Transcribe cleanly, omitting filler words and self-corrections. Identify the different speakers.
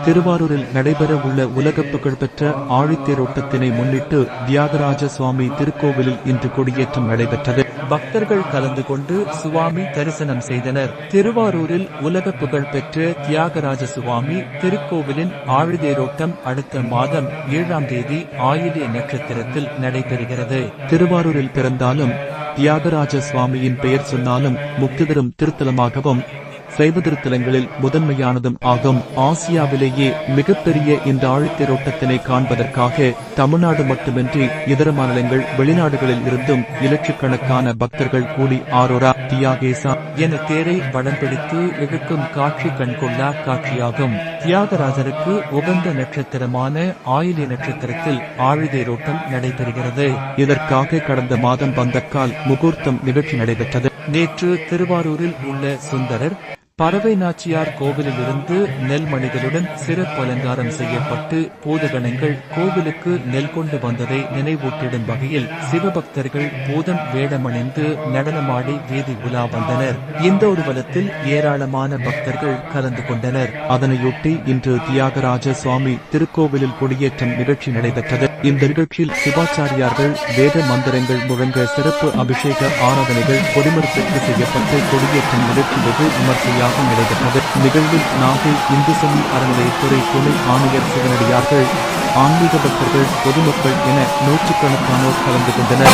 Speaker 1: திருவாரூரில் நடைபெறவுள்ள உலக புகழ்பெற்ற ஆழித்தேரோட்டத்தினை முன்னிட்டு தியாகராஜ சுவாமி திருக்கோவிலில் இன்று கொடியேற்றம் நடைபெற்றது. பக்தர்கள் கலந்து கொண்டு சுவாமி தரிசனம் செய்தனர். திருவாரூரில் உலக புகழ்பெற்ற தியாகராஜ சுவாமி திருக்கோவிலின் ஆழித்தேரோட்டம் அடுத்த மாதம் 7ஆம் தேதி ஆயில்ய நட்சத்திரத்தில் நடைபெறுகிறது. திருவாரூரில் பிறந்தாலும் தியாகராஜ சுவாமியின் பெயர் சொன்னாலும் முக்தி தரும் திருத்தலமாகவும் சைவ திருத்தலங்களில் முதன்மையானதும் ஆகும். ஆசியாவிலேயே மிகப்பெரிய இந்த ஆழித்தேரோட்டத்தினை காண்பதற்காக தமிழ்நாடு மட்டுமின்றி இதர மாநிலங்கள் வெளிநாடுகளில் இருந்தும் இலட்சக்கணக்கான பக்தர்கள் கூடி ஆரோரா தியாகேசா என தேரை வடம் பிடித்து இழுக்கும் காட்சி கண்கொள்ளா காட்சியாகும். தியாகராஜருக்கு உகந்த நட்சத்திரமான ஆயில்ய நட்சத்திரத்தில் ஆழித்தேரோட்டம் நடைபெறுகிறது. இதற்காக கடந்த மாதம் பந்தக்கால் முகூர்த்தம் நிகழ்ச்சி நடைபெற்றது. நேற்று திருவாரூரில் உள்ள சுந்தரர் பறவை நாச்சியார் கோவிலில் இருந்து நெல்மணிகளுடன் சிறப்பு அலங்காரம் செய்யப்பட்டு பூதகணங்கள் கோவிலுக்கு நெல் கொண்டு வந்ததை நினைவூட்டிடும் வகையில் சிவபக்தர்கள் பூதம் வேடமணிந்து நடனமாடி வீதி உலா வந்தனர். இந்த ஊர்வலத்தில் ஏராளமான பக்தர்கள் கலந்து கொண்டனர். அதனையொட்டி இன்று தியாகராஜ சுவாமி திருக்கோவிலில் கொடியேற்றம் நிகழ்ச்சி நடைபெற்றது. இந்த நிகழ்ச்சியில் சிவாச்சாரியார்கள் வேத மந்திரங்கள் முழங்க சிறப்பு அபிஷேக ஆராதனைகள் கொடிமரத்திற்கு செய்யப்பட்டு கொடியேற்றம் நிகழ்ச்சி வெகு விமர்சையாக நடைபெற்றது. நிகழ்வில் நாகை இந்து சமய அறநிலையத்துறை துணை ஆணையர் சிவனடியார்கள், ஆன்மீக பக்தர்கள், பொதுமக்கள் என நூற்றுக்கணக்கானோர் கலந்து கொண்டனர்.